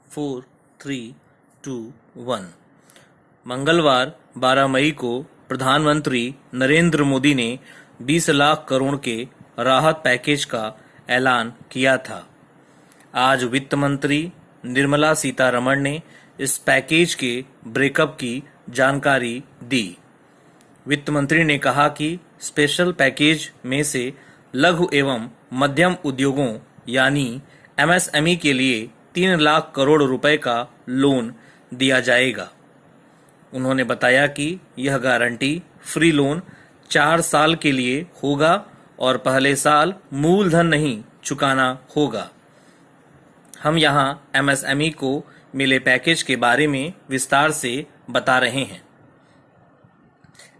4, 3, 2, 1। मंगलवार 12 मई को प्रधानमंत्री नरेंद्र मोदी ने 20 लाख करोड़ के राहत पैकेज का ऐलान किया था। आज वित्त मंत्री निर्मला सीतारमण ने इस पैकेज के ब्रेकअप की जानकारी दी। वित्त मंत्री ने कहा कि स्पेशल पैकेज में से लघु एवं मध्यम उद्योगों यानी एमएसएमई के लिए 3 लाख करोड़ रुपए का लोन दिया जाएगा। उन्होंने बताया कि यह गारंटी फ्री लोन 4 साल के लिए होगा और पहले साल मूलधन नहीं चुकाना होगा। हम यहाँ एमएसएमई को मिले पैकेज के बारे में विस्तार से बता रहे हैं।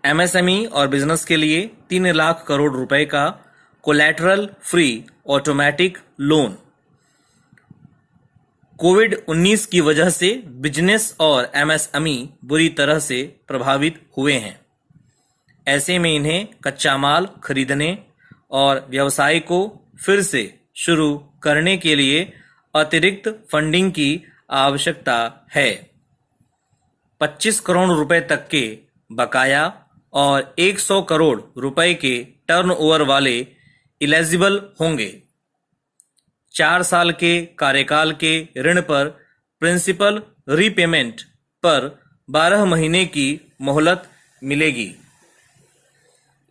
एमएसएमई और बिजनेस के लिए 3 लाख करोड़ रुपए का कोलैटरल फ्री ऑटोमेटिक लोन। कोविड-19 की वजह से बिजनेस और एमएसएमई बुरी तरह से प्रभावित हुए हैं। ऐसे में इन्हें कच्चा माल खरीदने और व्यवसाय को फिर से शुरू करने के लिए अतिरिक्त फंडिंग की आवश्यकता है। 25 करोड़ रुपए तक के बकाया और 100 करोड़ रुपए के टर्नओवर वाले इलिजिबल होंगे। 4 साल के कार्यकाल के ऋण पर प्रिंसिपल रीपेमेंट पर 12 महीने की मोहलत मिलेगी।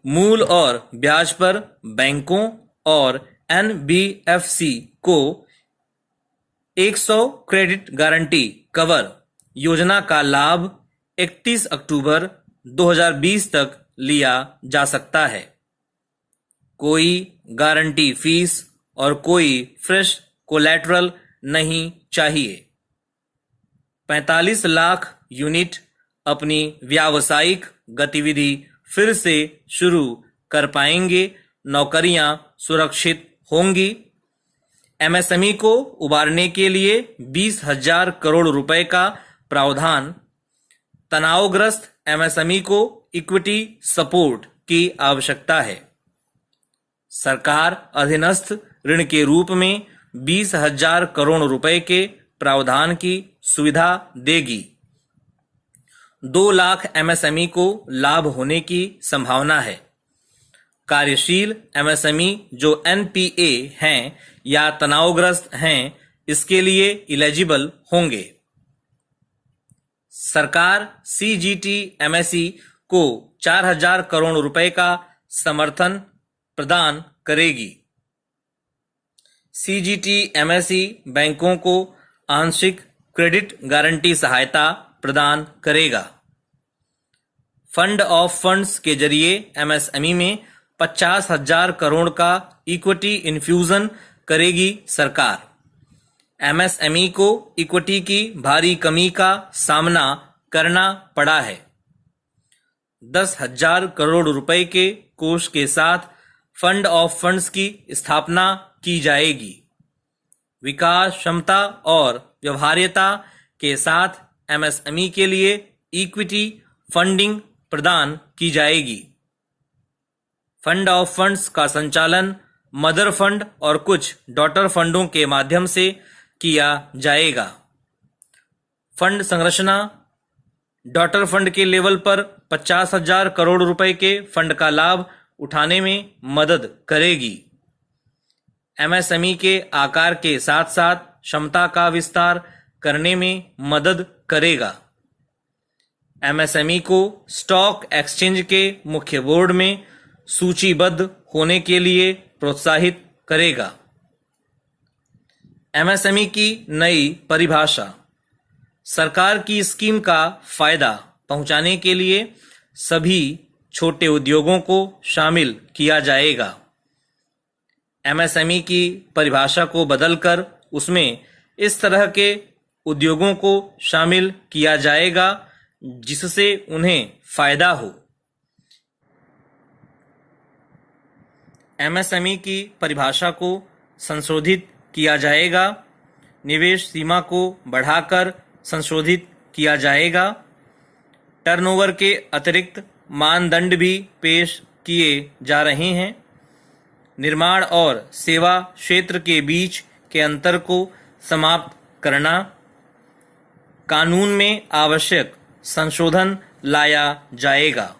मूल और ब्याज पर बैंकों और एनबीएफसी को 100 क्रेडिट गारंटी कवर योजना का लाभ 31 अक्टूबर 2020 तक लिया जा सकता है। कोई गारंटी फीस और कोई फ्रेश कोलैटरल नहीं चाहिए। 45 लाख यूनिट अपनी व्यावसायिक गतिविधि फिर से शुरू कर पाएंगे। नौकरियां सुरक्षित होंगी। एमएसएमई को उबारने के लिए 20,000 करोड़ रुपए का प्रावधान। तनावग्रस्त एमएसएमई को इक्विटी सपोर्ट की आवश्यकता है। सरकार अधीनस्थ ऋण के रूप में 20,000 करोड़ रुपए के प्रावधान की सुविधा देगी। 2 लाख एमएसएमई को लाभ होने की संभावना है। कार्यशील एमएसएमई जो एनपीए हैं या तनावग्रस्त हैं, इसके लिए इलिजिबल होंगे। सरकार सीजीटी एमएसई को 4,000 करोड़ रुपए का समर्थन प्रदान करेगी। सीजीटी एमएसई बैंकों को आंशिक क्रेडिट गारंटी सहायता प्रदान करेगा। फंड ऑफ फंड्स के जरिए एमएसएमई में 50,000 करोड़ का इक्विटी इन्फ्यूजन करेगी सरकार। एमएसएमई को इक्विटी की भारी कमी का सामना करना पड़ा है। 10,000 करोड़ रुपए के कोष के साथ फंड ऑफ फंड्स की स्थापना की जाएगी। विकास क्षमता और व्यवहार्यता के साथ एमएसएमई के लिए इक्विटी फंडिंग प्रदान की जाएगी। फंड ऑफ फंड्स का संचालन मदर फंड और कुछ डॉटर फंडों के माध्यम से किया जाएगा। फंड संरचना डॉटर फंड के लेवल पर 50,000 करोड़ रुपए के फंड का लाभ उठाने में मदद करेगी। एमएसएमई के आकार के साथ साथ क्षमता का विस्तार करने में मदद करेगा। एमएसएमई को स्टॉक एक्सचेंज के मुख्य बोर्ड में सूचीबद्ध होने के लिए प्रोत्साहित करेगा। एमएसएमई की नई परिभाषा। सरकार की स्कीम का फायदा पहुंचाने के लिए सभी छोटे उद्योगों को शामिल किया जाएगा। एमएसएमई की परिभाषा को बदलकर उसमें इस तरह के उद्योगों को शामिल किया जाएगा जिससे उन्हें फायदा हो। एमएसएमई की परिभाषा को संशोधित किया जाएगा। निवेश सीमा को बढ़ाकर संशोधित किया जाएगा। टर्नओवर के अतिरिक्त मानदंड भी पेश किए जा रहे हैं। निर्माण और सेवा क्षेत्र के बीच के अंतर को समाप्त करना, कानून में आवश्यक संशोधन लाया जाएगा।